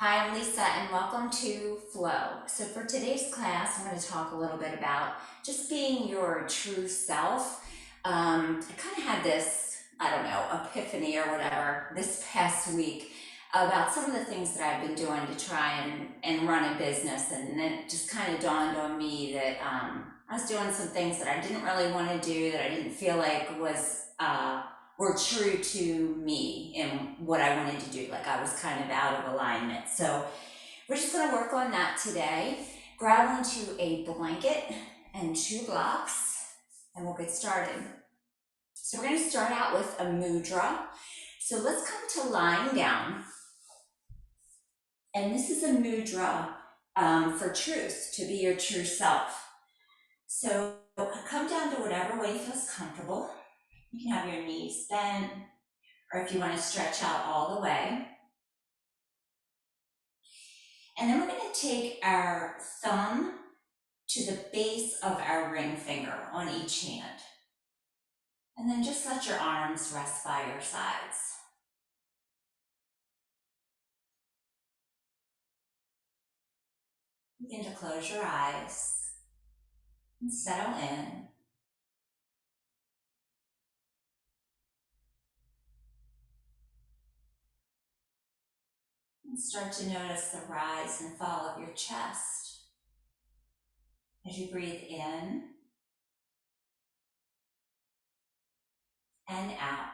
Hi, I'm Lisa, and welcome to Flow. So, for today's class, I'm going to talk a little bit about just being your true self. I kind of had this, I don't know, epiphany or whatever this past week about some of the things that I've been doing to try and run a business. And then it just kind of dawned on me that I was doing some things that I didn't really want to do, that I didn't feel like were true to me and what I wanted to do. Like I was kind of out of alignment. So we're just going to work on that today. Grab onto a blanket and 2 blocks, and we'll get started. So we're going to start out with a mudra. So let's come to lying down. And this is a mudra for truth, to be your true self. So come down to whatever way feels comfortable. You can have your knees bent, or if you want to stretch out all the way. And then we're going to take our thumb to the base of our ring finger on each hand. And then just let your arms rest by your sides. Begin to close your eyes and settle in. And start to notice the rise and fall of your chest as you breathe in and out.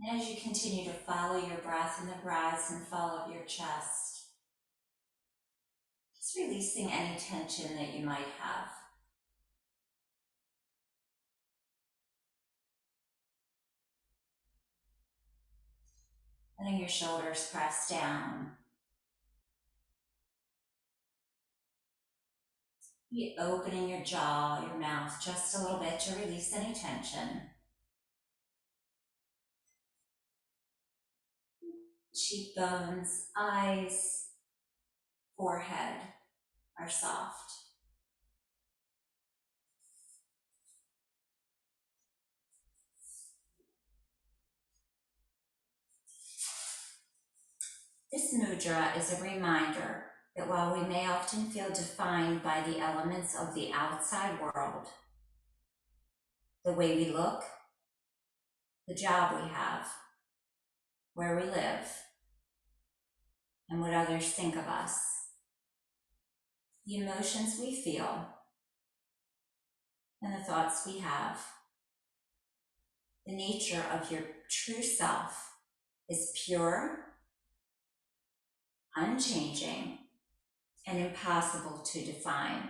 And as you continue to follow your breath in the rise and fall of your chest, just releasing any tension that you might have. Letting your shoulders press down. Be opening your jaw, your mouth just a little bit to release any tension. Cheekbones, eyes, forehead are soft. This mudra is a reminder that while we may often feel defined by the elements of the outside world, the way we look, the job we have, where we live, and what others think of us, the emotions we feel, and the thoughts we have, the nature of your true self is pure, unchanging, and impossible to define.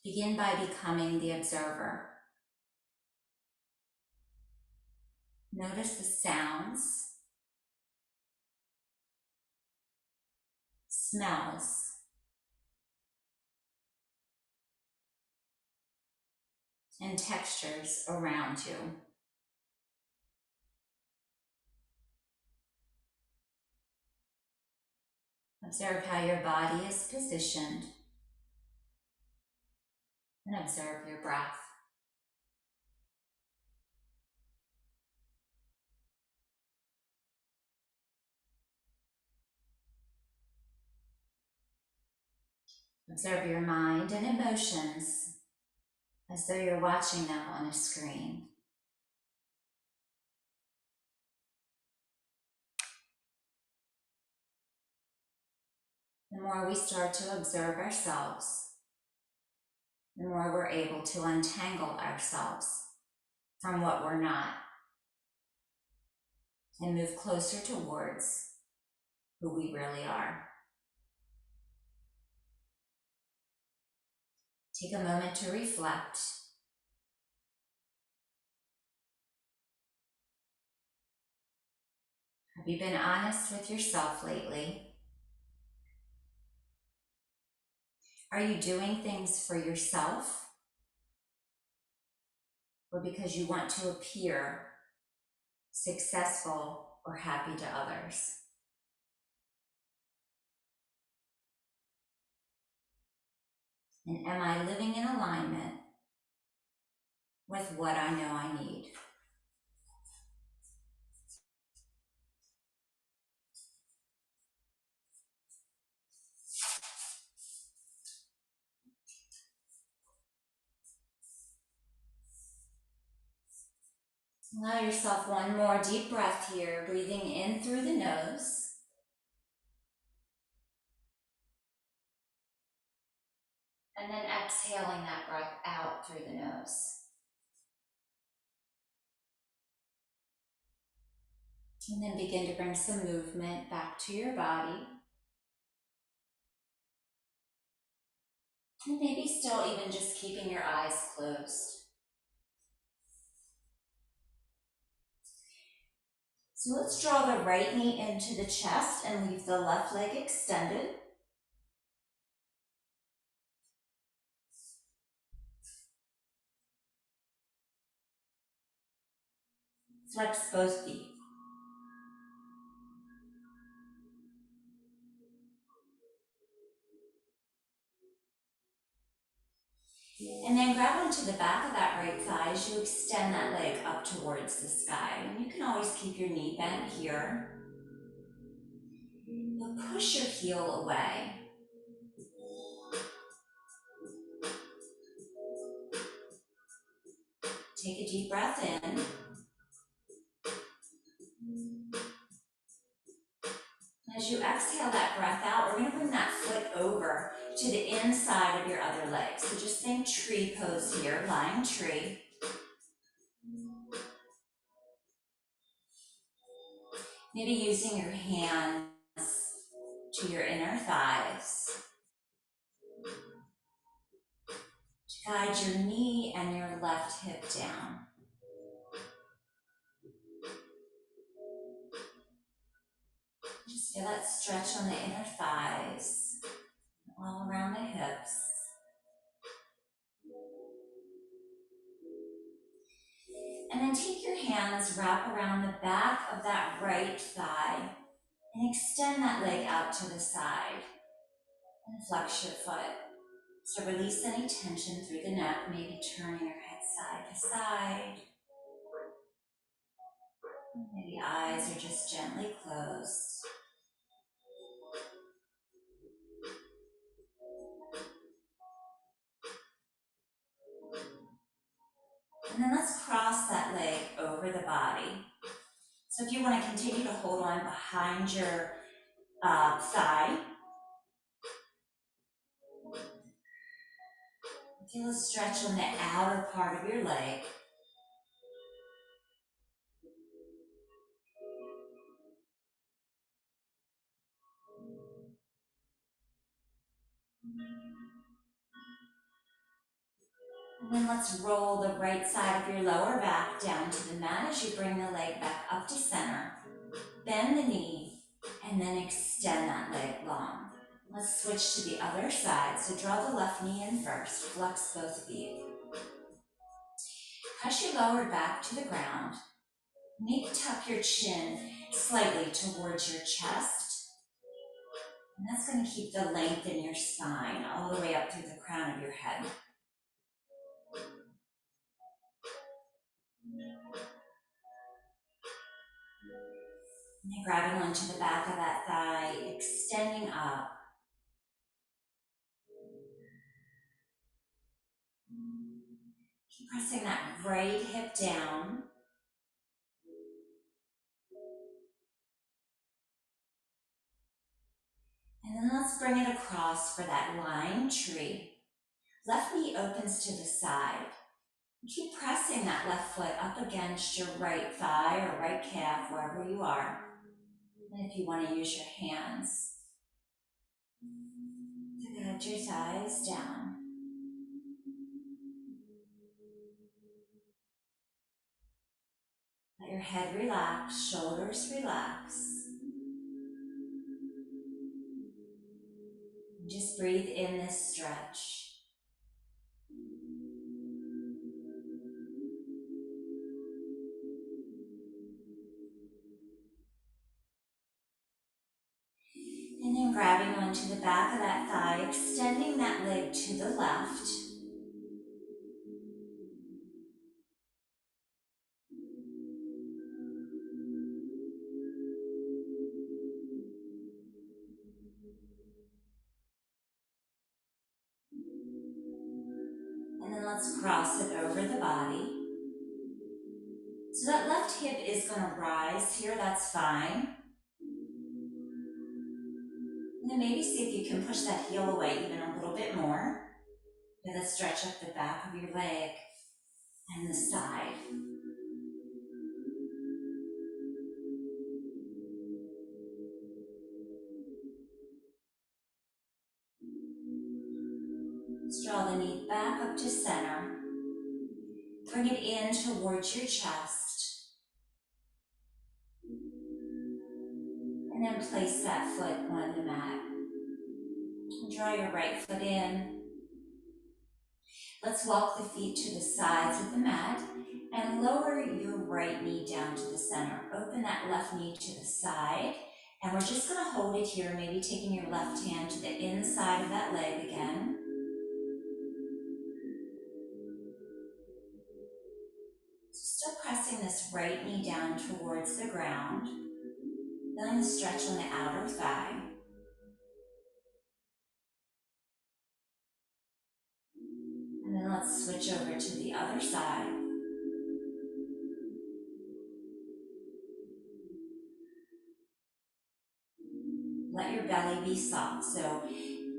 Begin by becoming the observer. Notice the sounds, smells, and textures around you. Observe how your body is positioned, and observe your breath. Observe your mind and emotions as though you're watching them on a screen. The more we start to observe ourselves, the more we're able to untangle ourselves from what we're not and move closer towards who we really are. Take a moment to reflect. Have you been honest with yourself lately? Are you doing things for yourself or because you want to appear successful or happy to others? And am I living in alignment with what I know I need? Allow yourself one more deep breath here, breathing in through the nose. And then exhaling that breath out through the nose. And then begin to bring some movement back to your body. And maybe still even just keeping your eyes closed. So let's draw the right knee into the chest and leave the left leg extended. Flex both feet. And then grab onto the back of that right thigh as you extend that leg up towards the sky. And you can always keep your knee bent here. But push your heel away. Take a deep breath in. As you exhale that breath out, we're going to bring that foot over to the inside of your other leg. So just think tree pose here, lying tree. Maybe using your hands to your inner thighs to guide your knee and your left hip down. Just feel that stretch on the inner thighs, all around the hips. And then take your hands, wrap around the back of that right thigh, and extend that leg out to the side. And flex your foot. So release any tension through the neck, maybe turning your head side to side. Maybe eyes are just gently closed. And then let's cross that leg over the body. So if you want to continue to hold on behind your thigh, feel a stretch on the outer part of your leg. And then let's roll the right side of your lower back down to the mat as you bring the leg back up to center. Bend the knee and then extend that leg long. Let's switch to the other side. So draw the left knee in first. Flex both feet. Press your lower back to the ground. Maybe tuck your chin slightly towards your chest. And that's going to keep the length in your spine all the way up through the crown of your head. And then grabbing onto the back of that thigh, extending up. Keep pressing that right hip down. And then let's bring it across for that lying tree. Left knee opens to the side. Keep pressing that left foot up against your right thigh or right calf, wherever you are. And if you want to use your hands to guide your thighs down. Let your head relax, shoulders relax. And just breathe in this stretch. And then grabbing onto the back of that thigh by extending that leg to the left. And then let's cross it over the body. So that left hip is going to rise here, that's fine. And then maybe see if you can push that heel away even a little bit more. And then stretch up the back of your leg and the side. Let's draw the knee back up to center. Bring it in towards your chest. And then place that foot on the mat. Draw your right foot in. Let's walk the feet to the sides of the mat and lower your right knee down to the center. Open that left knee to the side. And we're just going to hold it here, maybe taking your left hand to the inside of that leg again. Still pressing this right knee down towards the ground. Feeling the stretch on the outer thigh. And then let's switch over to the other side. Let your belly be soft. So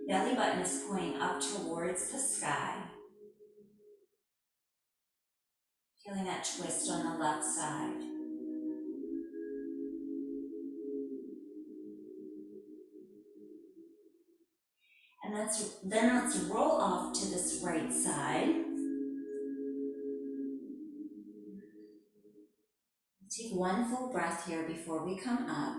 belly button is pointing up towards the sky. Feeling that twist on the left side. And then let's roll off to this right side. Take one full breath here before we come up.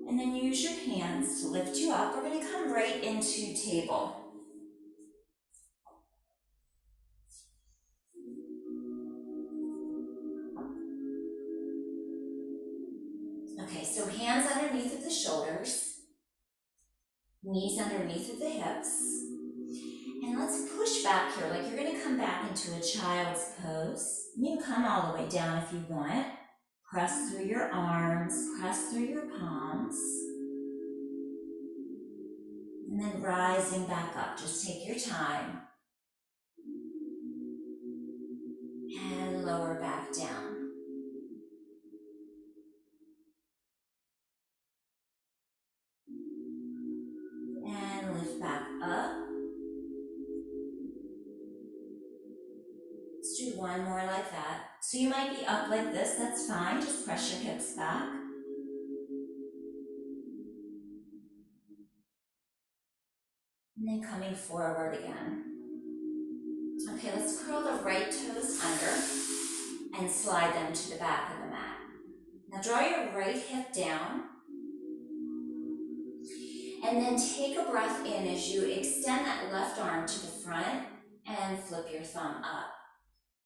And then use your hands to lift you up. We're going to come right into table. Okay, so hands underneath of the shoulders, knees underneath of the hips. And let's push back here, like you're going to come back into a child's pose. You can come all the way down if you want. Press through your arms, press through your palms. And then rising back up, just take your time. And lower back down. And lift back up. Let's do one more like that. So you might be up like this, that's fine. Just press your hips back. And then coming forward again. Okay, let's curl the right toes under and slide them to the back of the mat. Now draw your right hip down. And then take a breath in as you extend that left arm to the front and flip your thumb up.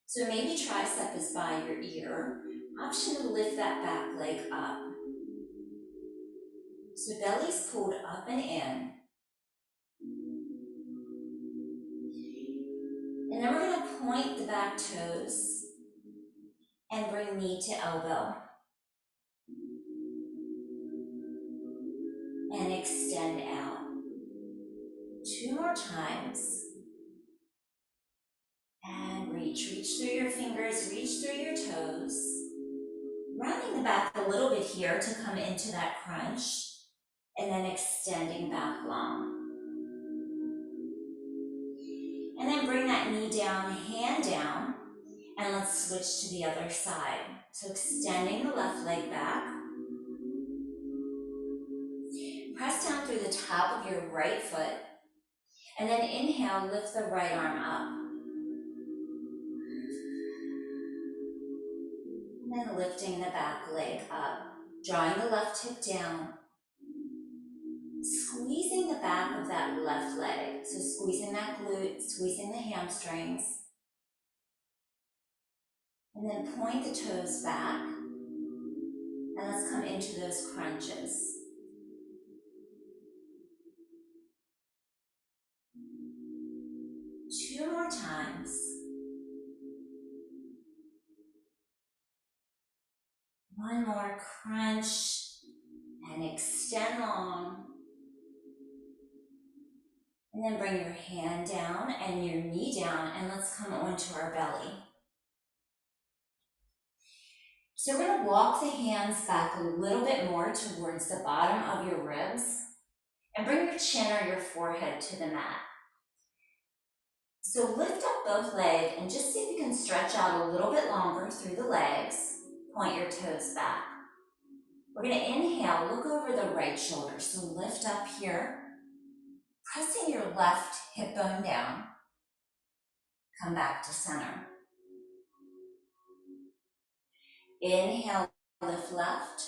So maybe tricep is by your ear. Option to lift that back leg up. So belly's pulled up and in. And then we're going to point the back toes and bring knee to elbow. And extend out. 2 more times. And reach through your fingers, reach through your toes. Rounding the back a little bit here to come into that crunch. And then extending back long. And then bring that knee down, hand down, and let's switch to the other side. So extending the left leg back. Press down through the top of your right foot, and then inhale, lift the right arm up. And then lifting the back leg up, drawing the left hip down, squeezing the back of that left leg. So squeezing that glute, squeezing the hamstrings. And then point the toes back. And let's come into those crunches. Two more times. One more crunch and extend long. And then bring your hand down and your knee down, and let's come onto our belly. So we're going to walk the hands back a little bit more towards the bottom of your ribs and bring your chin or your forehead to the mat. So lift up both legs and just see if you can stretch out a little bit longer through the legs. Point your toes back. We're going to inhale, look over the right shoulder. So lift up here, pressing your left hip bone down. Come back to center. Inhale, lift left.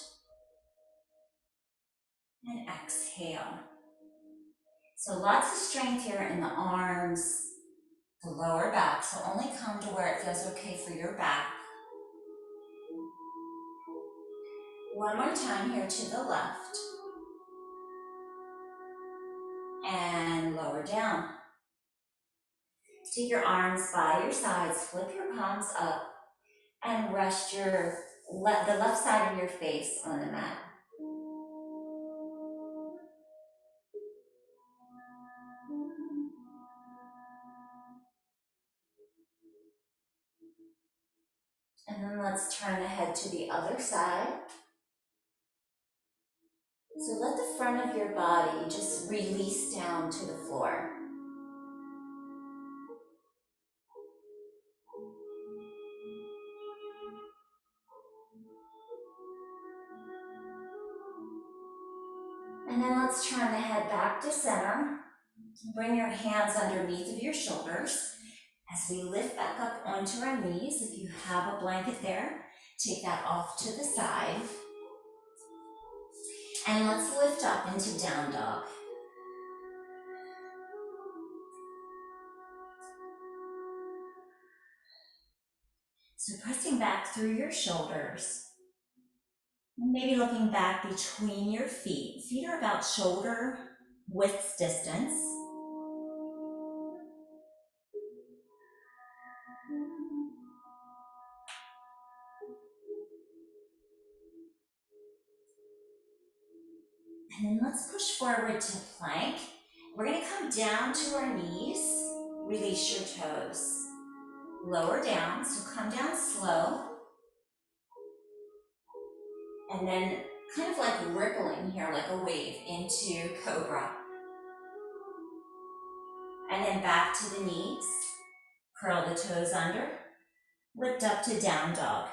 And exhale. So lots of strength here in the arms, the lower back. So only come to where it feels okay for your back. One more time here to the left. And lower down. Take your arms by your sides, flip your palms up, and rest the left side of your face on the mat. And then let's turn the head to the other side. So let the front of your body just release down to the floor. And then let's turn the head back to center. Bring your hands underneath of your shoulders as we lift back up onto our knees. If you have a blanket there, take that off to the side. And let's lift up into down dog. So pressing back through your shoulders. Maybe looking back between your feet. Feet are about shoulder width distance. And then let's push forward to plank. We're going to come down to our knees. Release your toes. Lower down, so come down slow. And then kind of like rippling here, like a wave into cobra. And then back to the knees. Curl the toes under. Lift up to down dog.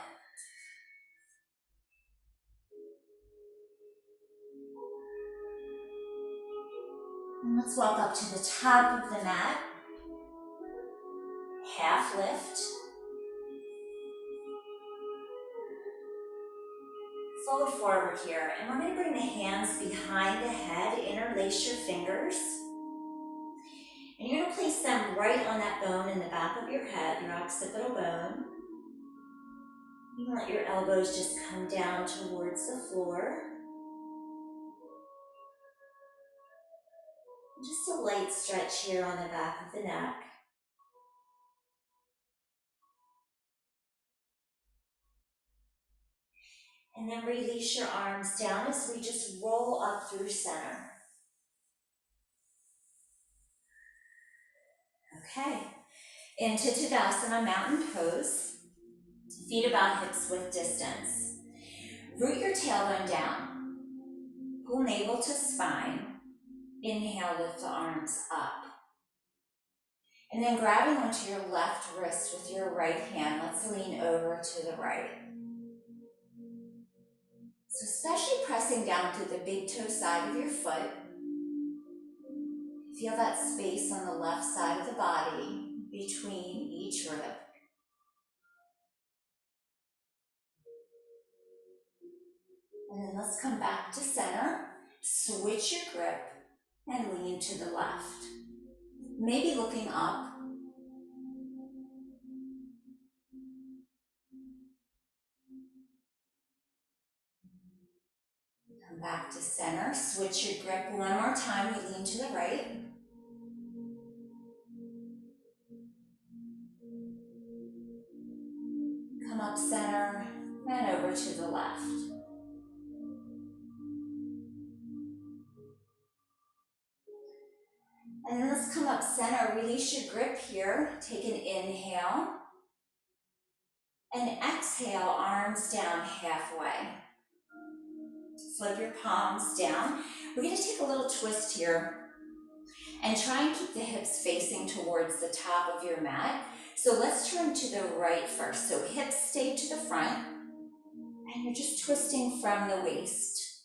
And let's walk up to the top of the mat. Half lift. Fold forward here, and we're going to bring the hands behind the head, interlace your fingers. And you're going to place them right on that bone in the back of your head, your occipital bone. You can let your elbows just come down towards the floor. Just a light stretch here on the back of the neck. And then release your arms down as we just roll up through center. Okay, into Tadasana, mountain pose. Feet about hips width distance. Root your tailbone down. Pull navel to spine. Inhale, lift the arms up. And then grabbing onto your left wrist with your right hand, let's lean over to the right. So especially pressing down through the big toe side of your foot. Feel that space on the left side of the body between each rib. And then let's come back to center. Switch your grip and lean to the left. Maybe looking up. Come back to center, switch your grip one more time, we lean to the right. Come up center, and over to the left. And then let's come up center, release your grip here, take an inhale, and exhale, arms down halfway. Flip your palms down. We're gonna take a little twist here and try and keep the hips facing towards the top of your mat. So let's turn to the right first. So hips stay to the front, and you're just twisting from the waist.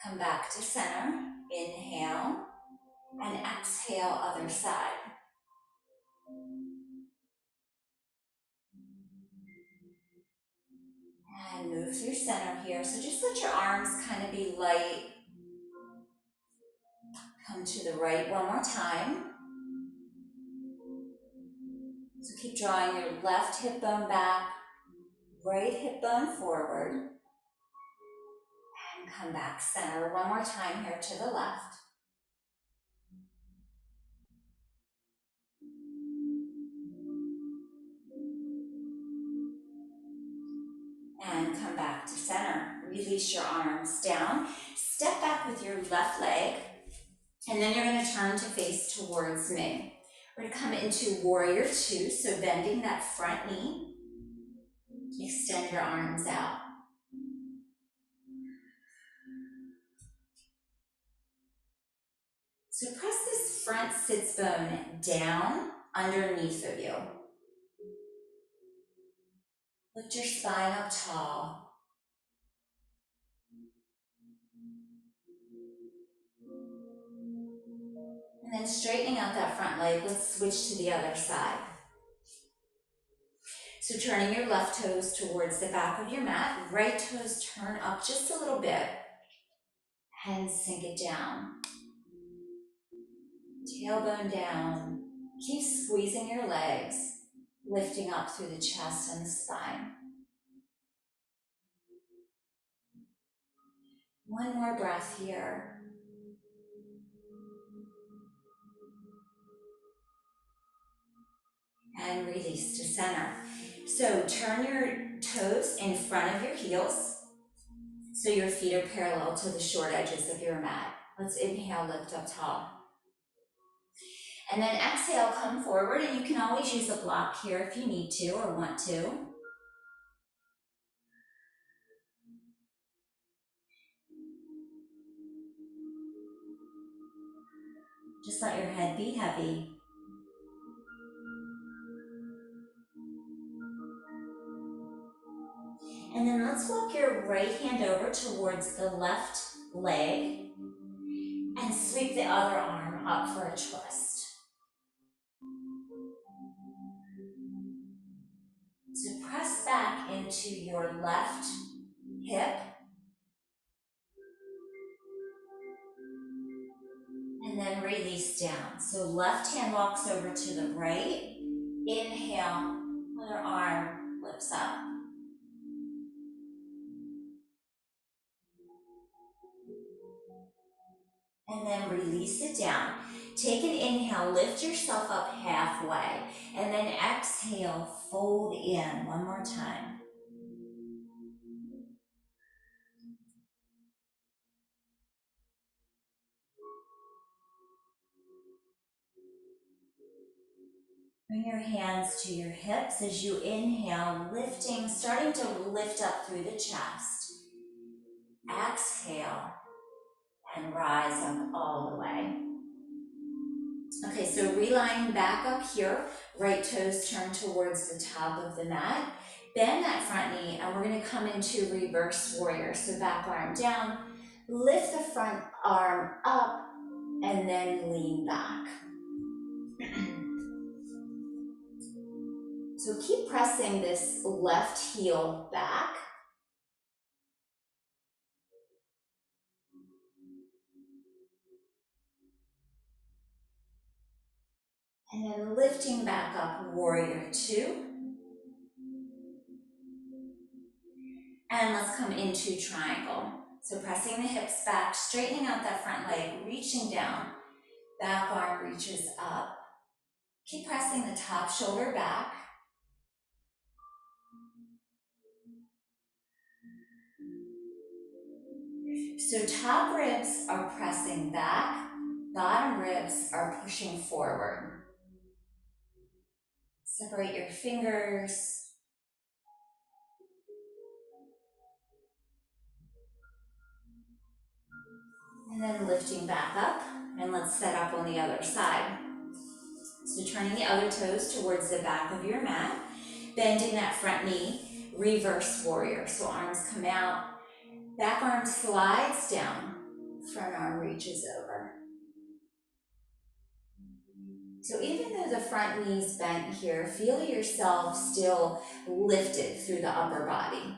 Come back to center, inhale, and exhale, other side. And move through center here. So just let your arms kind of be light. Come to the right one more time. So keep drawing your left hip bone back, right hip bone forward, and come back center one more time here to the left. And come back to center. Release your arms down. Step back with your left leg, and then you're going to turn to face towards me. We're going to come into warrior two, so bending that front knee. Extend your arms out. So press this front sits bone down underneath of you. Lift your spine up tall. And then straightening out that front leg, let's switch to the other side. So turning your left toes towards the back of your mat, right toes turn up just a little bit, and sink it down. Tailbone down, keep squeezing your legs, lifting up through the chest and the spine. One more breath here. And release to center. So turn your toes in front of your heels so your feet are parallel to the short edges of your mat. Let's inhale, lift up tall. And then exhale, come forward, and you can always use a block here if you need to or want to. Just let your head be heavy. And then let's walk your right hand over towards the left leg and sweep the other arm up for a twist. So press back into your left hip and then release down. So left hand walks over to the right. Inhale, other arm lifts up. And then release it down. Take an inhale, lift yourself up halfway, and then exhale, fold in one more time. Bring your hands to your hips as you inhale, lifting, starting to lift up through the chest. Exhale, and rise up all the way. Okay, so reline back up here, right toes turn towards the top of the mat. Bend that front knee, and we're gonna come into reverse warrior. So back arm down, lift the front arm up, and then lean back. So keep pressing this left heel back. And then lifting back up, warrior two. And let's come into triangle. So pressing the hips back, straightening out that front leg, reaching down. Back arm reaches up. Keep pressing the top shoulder back. So top ribs are pressing back, bottom ribs are pushing forward. Separate your fingers. And then lifting back up, and let's set up on the other side. So turning the other toes towards the back of your mat, bending that front knee, reverse warrior. So arms come out, back arm slides down, front arm reaches over. So even though the front knee's bent here, feel yourself still lifted through the upper body.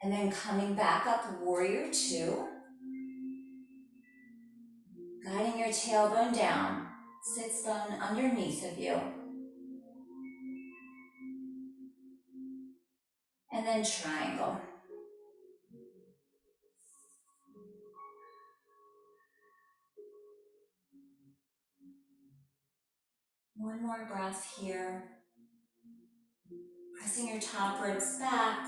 And then coming back up, warrior two. Guiding your tailbone down, sits bone underneath of you. And then triangle. One more breath here. Pressing your top ribs back.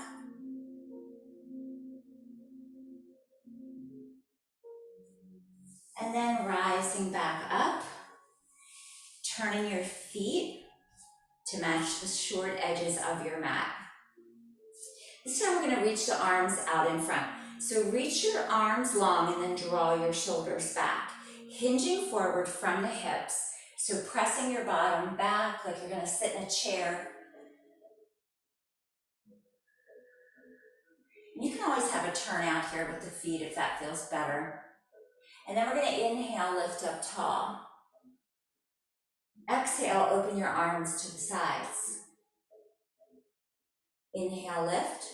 And then rising back up. Turning your feet to match the short edges of your mat. This time we're going to reach the arms out in front. So reach your arms long and then draw your shoulders back. Hinging forward from the hips. So pressing your bottom back like you're going to sit in a chair. You can always have a turnout here with the feet if that feels better. And then we're going to inhale, lift up tall. Exhale, open your arms to the sides. Inhale, lift.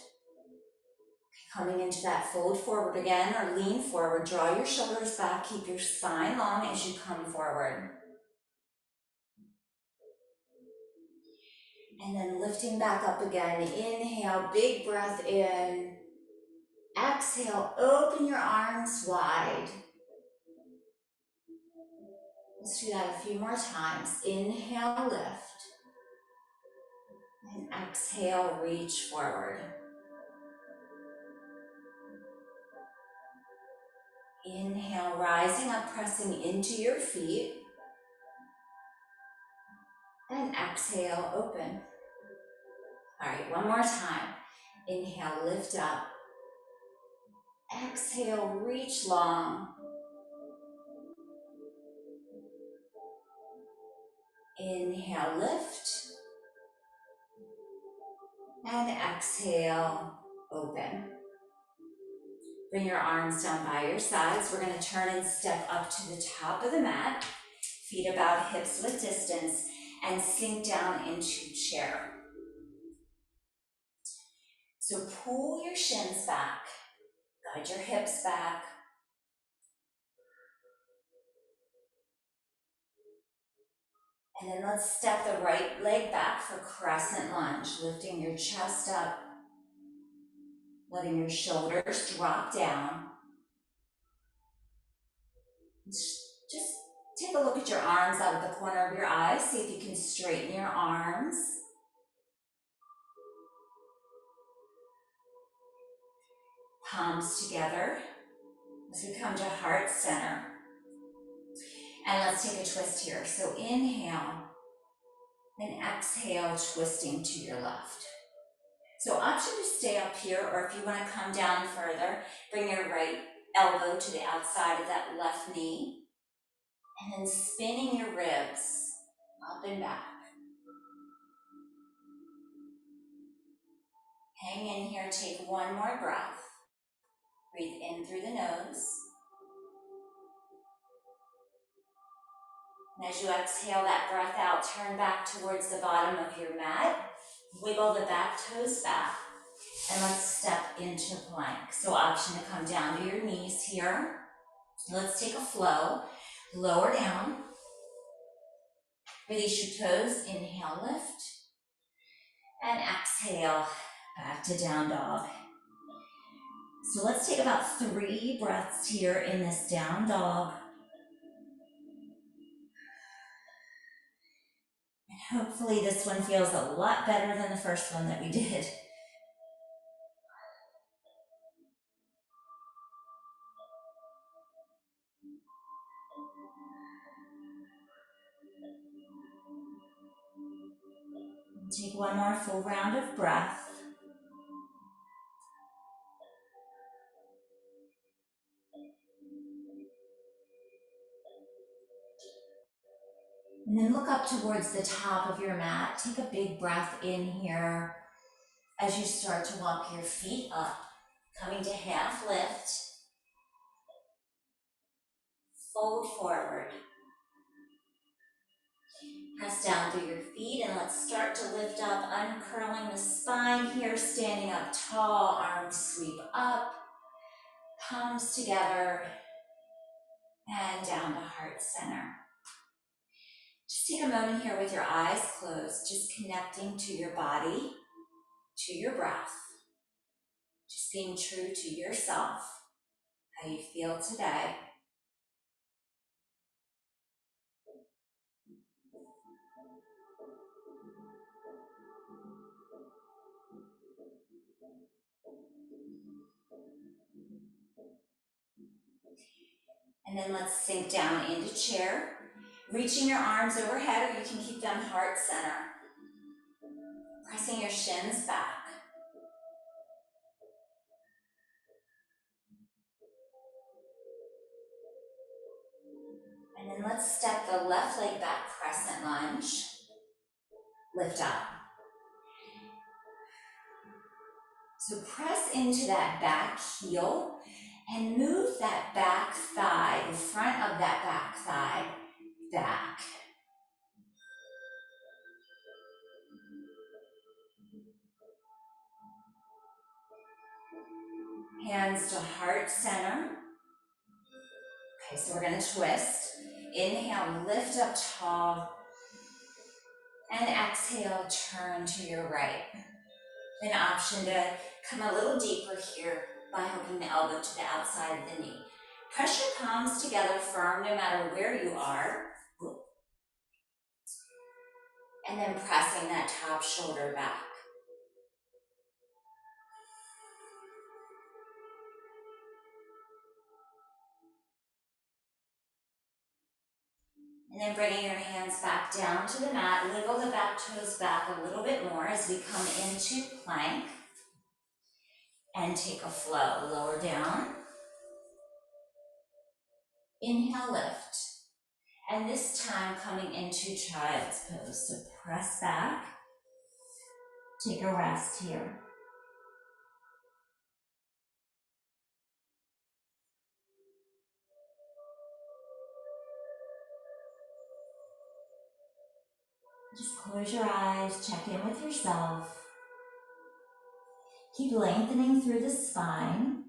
Coming into that fold forward again or lean forward. Draw your shoulders back. Keep your spine long as you come forward. And then lifting back up again. Inhale, big breath in. Exhale, open your arms wide. Let's do that a few more times. Inhale, lift. And exhale, reach forward. Inhale, rising up, pressing into your feet. And exhale, open. All right, one more time. Inhale, lift up. Exhale, reach long. Inhale, lift. And exhale, open. Bring your arms down by your sides. We're going to turn and step up to the top of the mat. Feet about hips width distance. And sink down into chair. So pull your shins back. Guide your hips back. And then let's step the right leg back for crescent lunge, lifting your chest up, letting your shoulders drop down. Just take a look at your arms out of the corner of your eyes. See if you can straighten your arms. Palms together as we come to heart center. And let's take a twist here. So inhale and exhale, twisting to your left. So option to stay up here, or if you want to come down further, bring your right elbow to the outside of that left knee. And then spinning your ribs up and back. Hang in here, take one more breath. Breathe in through the nose. And as you exhale that breath out, turn back towards the bottom of your mat. Wiggle the back toes back. And let's step into plank. So option to come down to your knees here. Let's take a flow. Lower down. Release your toes, inhale, lift, and exhale, back to down dog. So let's take about 3 breaths here in this down dog. And hopefully this one feels a lot better than the first one that we did. Take one more full round of breath. And then look up towards the top of your mat. Take a big breath in here as you start to walk your feet up, coming to half lift. Fold forward. Press down through your feet and let's start to lift up, uncurling the spine here, standing up tall, arms sweep up, palms together, and down to heart center. Just take a moment here with your eyes closed, just connecting to your body, to your breath, just being true to yourself, how you feel today. And then let's sink down into chair, reaching your arms overhead, or you can keep them heart center. Pressing your shins back. And then let's step the left leg back, crescent lunge. Lift up. So press into that back heel and move that back thigh, the front of that back thigh, back. Hands to heart center. Okay, so we're gonna twist. Inhale, lift up tall. And exhale, turn to your right. An option to come a little deeper here by hooking the elbow to the outside of the knee. Press your palms together firm no matter where you are. And then pressing that top shoulder back. And then bringing your hands back down to the mat, wiggle the back toes back a little bit more as we come into plank. And take a flow, lower down. Inhale, lift. And this time coming into child's pose. So press back, take a rest here. Just close your eyes, check in with yourself. Keep lengthening through the spine.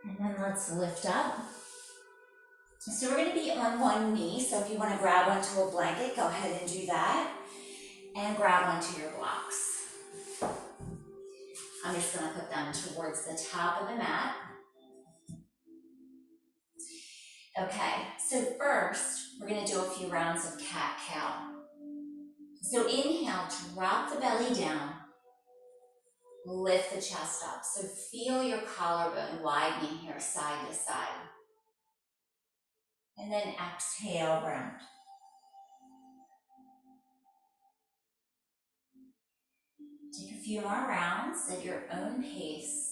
And then let's lift up. So we're going to be on one knee, so if you want to grab onto a blanket, go ahead and do that. And grab onto your blocks. I'm just going to put them towards the top of the mat. Okay, so first, we're going to do a few rounds of cat-cow. So inhale, drop the belly down. Lift the chest up. So feel your collarbone widening here side to side. And then exhale, round. Take a few more rounds at your own pace.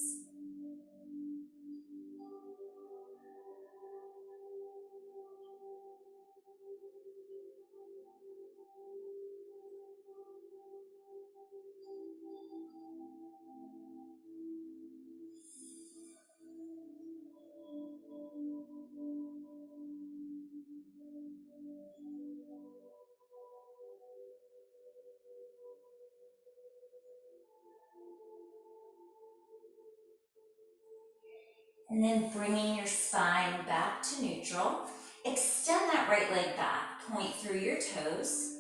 And then bringing your spine back to neutral. Extend that right leg back, point through your toes.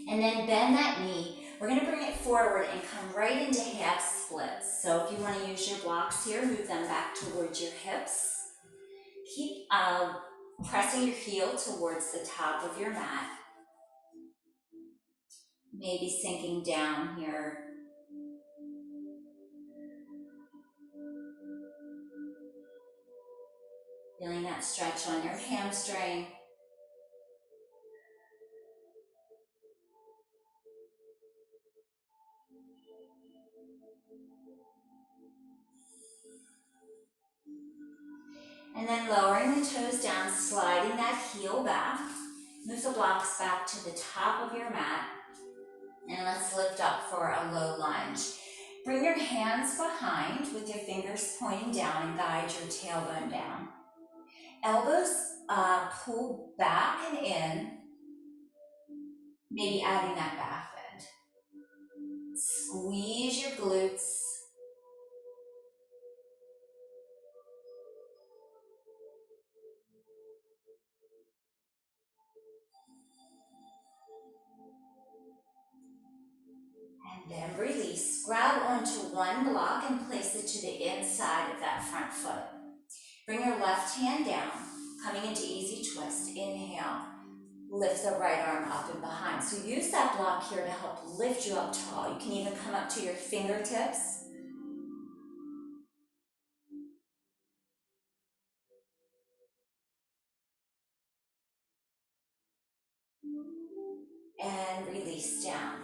And then bend that knee. We're gonna bring it forward and come right into half splits. So if you wanna use your blocks here, move them back towards your hips. Keep pressing your heel towards the top of your mat. Maybe sinking down here. Feeling that stretch on your hamstring. And then lowering the toes down, sliding that heel back. Move the blocks back to the top of your mat. And let's lift up for a low lunge. Bring your hands behind with your fingers pointing down and guide your tailbone down. Elbows pull back and in, maybe adding that back bend. Squeeze your glutes. And then release. Grab onto one block and place it to the inside of that front foot. Bring your left hand down, coming into easy twist. Inhale. Lift the right arm up and behind. So use that block here to help lift you up tall. You can even come up to your fingertips. And release down.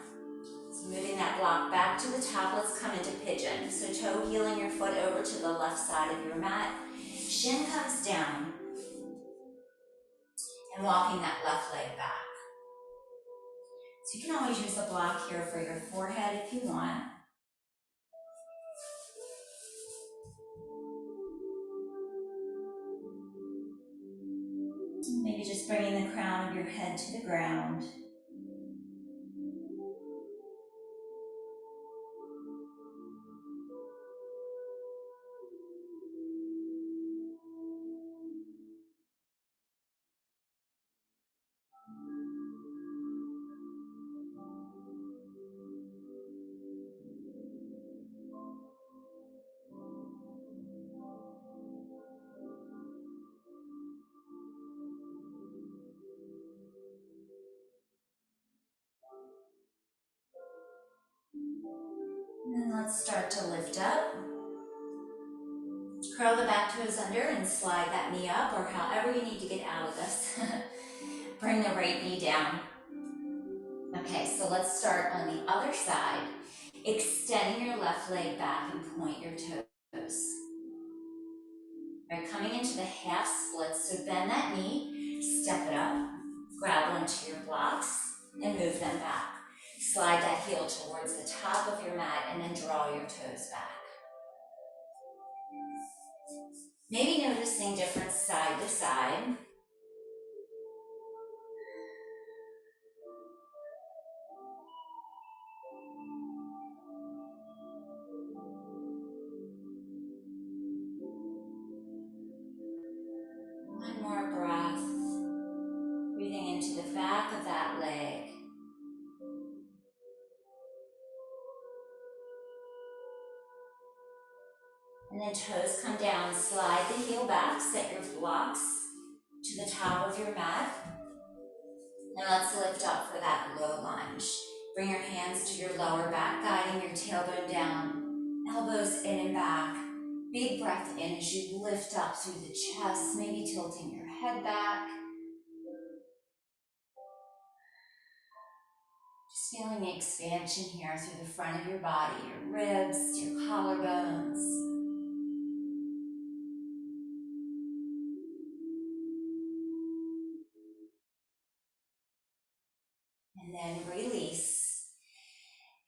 So moving that block back to the top, let's come into pigeon. So toe heeling your foot over to the left side of your mat. Shin comes down. And walking that left leg back. So you can always use a block here for your forehead if you want. Maybe just bringing the crown of your head to the ground. And then let's start to lift up. Curl the back toes under and slide that knee up, or however you need to get out of this. Bring the right knee down. Okay, so let's start on the other side. Extending your left leg back and point your toes. All right, coming into the half split, so bend that knee, step it up, grab onto your blocks, and move them back. Slide that heel towards the top of your mat and then draw your toes back. Maybe noticing different side to side. One more breath. Breathing into the back of that leg. And then toes come down, slide the heel back, set your blocks to the top of your mat. And let's lift up for that low lunge. Bring your hands to your lower back, guiding your tailbone down, elbows in and back. Big breath in as you lift up through the chest, maybe tilting your head back. Just feeling the expansion here through the front of your body, your ribs, your collarbones. And then release.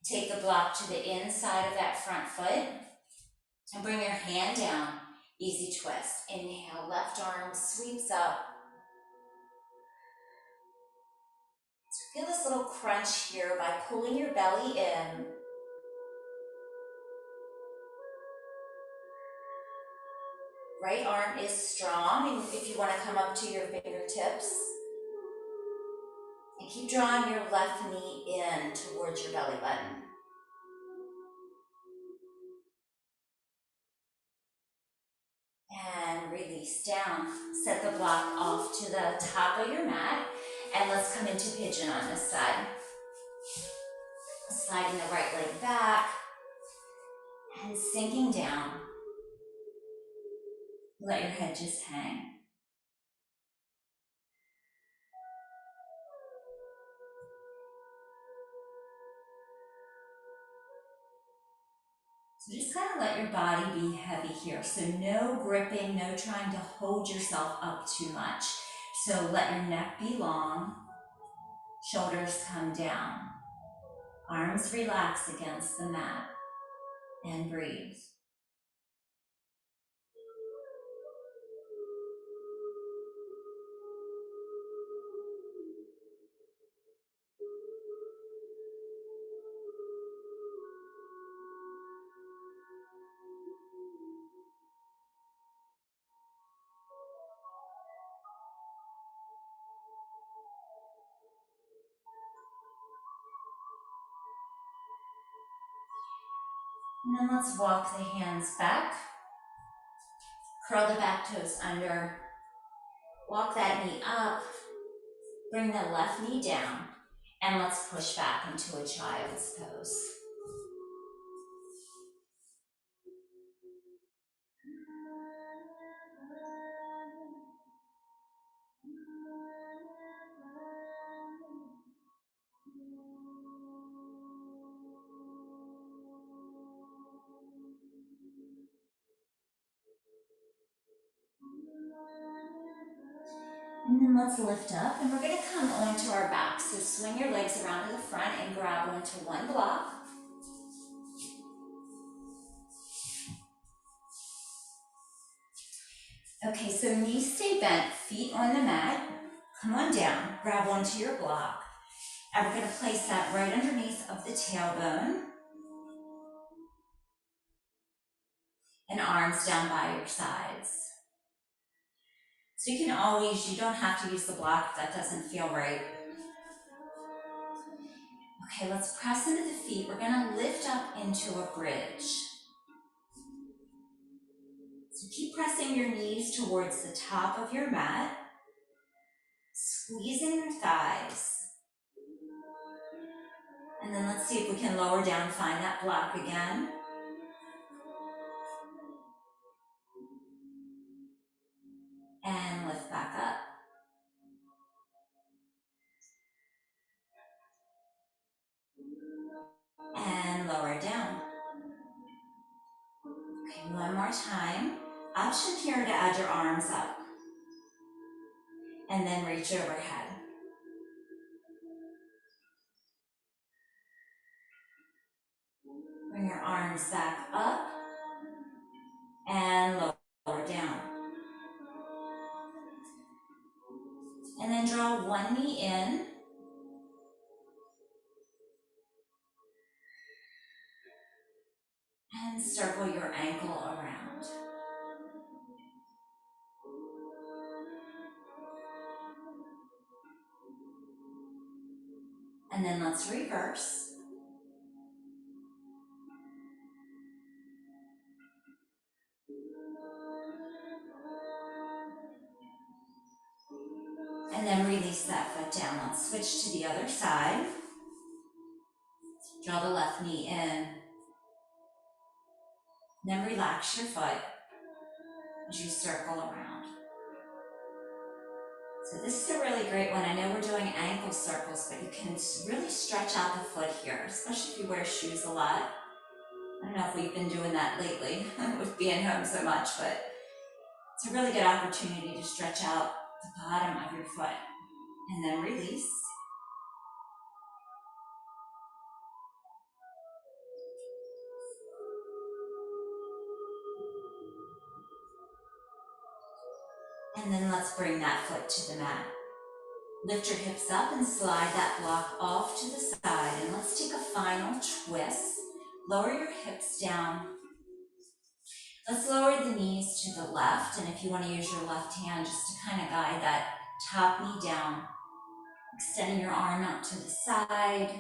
Take the block to the inside of that front foot and bring your hand down. Easy twist. Inhale, left arm sweeps up. So feel this little crunch here by pulling your belly in. Right arm is strong, and if you want to come up to your fingertips, and keep drawing your left knee in towards your belly button. And release down. Set the block off to the top of your mat, and let's come into pigeon on this side. Sliding the right leg back and sinking down. Let your head just hang. So just kind of let your body be heavy here. So no gripping, no trying to hold yourself up too much. So let your neck be long, shoulders come down, arms relax against the mat, and breathe. And then let's walk the hands back. Curl the back toes under. Walk that knee up. Bring the left knee down. And let's push back into a child's pose. And then let's lift up, and we're going to come onto our back. So swing your legs around to the front and grab onto one block. Okay, so knees stay bent, feet on the mat. Come on down, grab onto your block. And we're going to place that right underneath of the tailbone. And arms down by your sides. So you can always, you don't have to use the block if that doesn't feel right. Okay, let's press into the feet. We're going to lift up into a bridge. So keep pressing your knees towards the top of your mat, squeezing your thighs. And then let's see if we can lower down, find that block again. And lift back up. And lower down. Okay, one more time. Option here to add your arms up. And then reach overhead. Bring your arms back up. And lower down. And then draw one knee in. And circle your ankle around. And then let's reverse. And then release that foot down. Let's switch to the other side. Draw the left knee in. Then relax your foot as you circle around. So this is a really great one. I know we're doing ankle circles, but you can really stretch out the foot here, especially if you wear shoes a lot. I don't know if we've been doing that lately with being home so much, but it's a really good opportunity to stretch out the bottom of your foot. And then release. And then let's bring that foot to the mat. Lift your hips up and slide that block off to the side. And let's take a final twist. Lower your hips down. Let's lower the knees to the left, and if you want to use your left hand just to kind of guide that top knee down, extending your arm out to the side,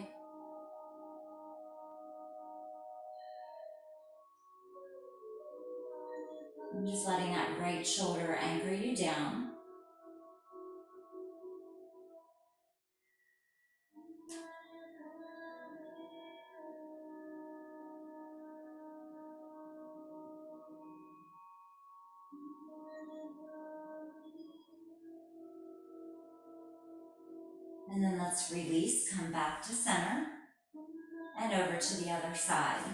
and just letting that right shoulder anchor you down. And then let's release, come back to center, and over to the other side.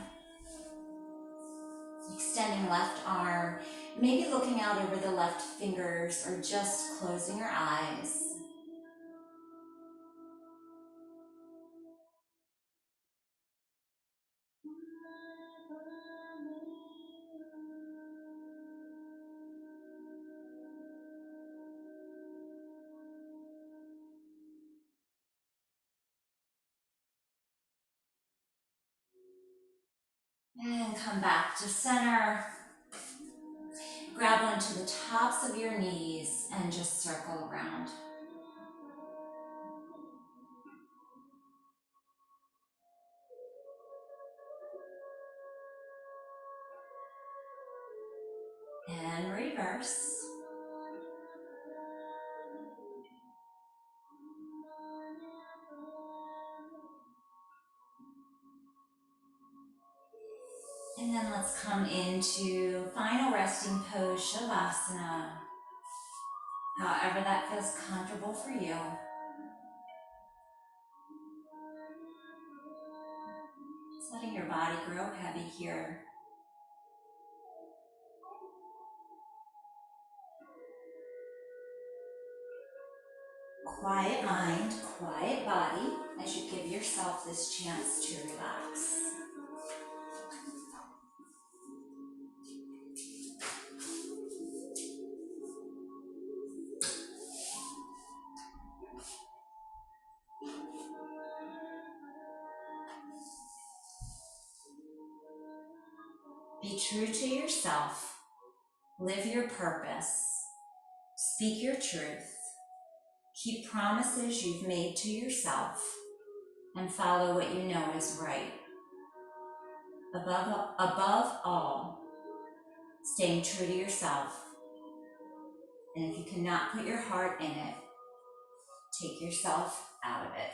Extending left arm, maybe looking out over the left fingers or just closing your eyes. And come back to center. Grab onto the tops of your knees and just circle around. And reverse. And then let's come into final resting pose, Shavasana. However that feels comfortable for you. Just letting your body grow heavy here. Quiet mind, quiet body as you give yourself this chance to relax. Be true to yourself. Live your purpose. Speak your truth. Keep promises you've made to yourself and follow what you know is right. Above all, staying true to yourself. And if you cannot put your heart in it, take yourself out of it.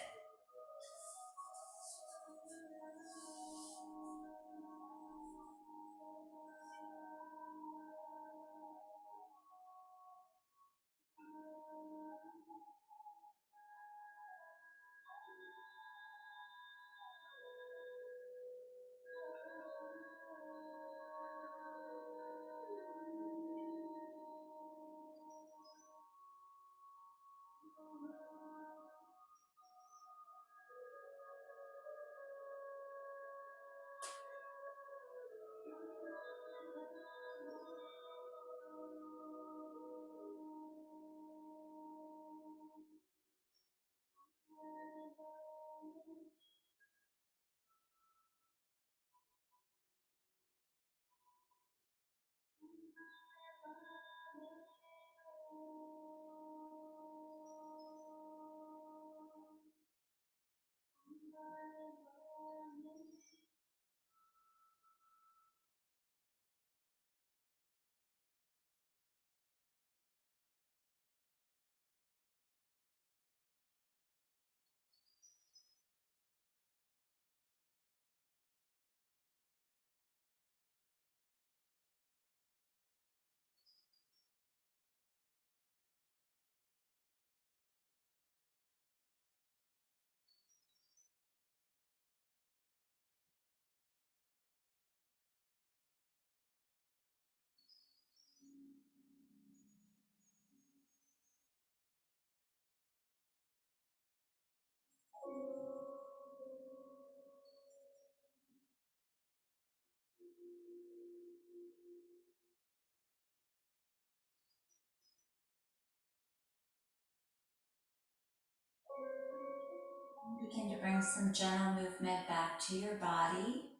Begin to bring some gentle movement back to your body.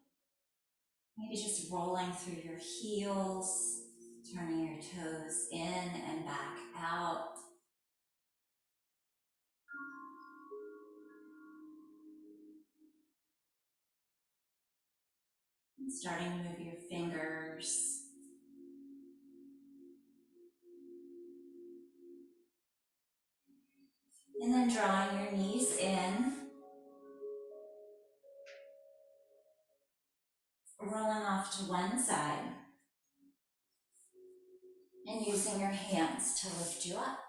Maybe just rolling through your heels, turning your toes in and back out. And starting to move your fingers. And then drawing your knees in, rolling off to one side, and using your hands to lift you up.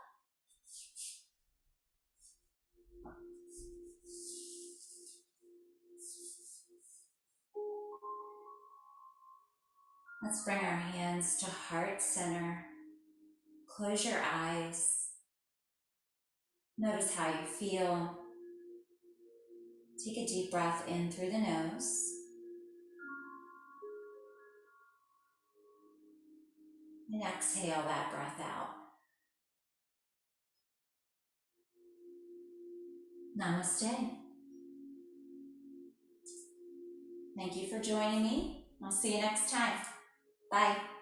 Let's bring our hands to heart center. Close your eyes. Notice how you feel. Take a deep breath in through the nose. And exhale that breath out. Namaste. Thank you for joining me. I'll see you next time. Bye.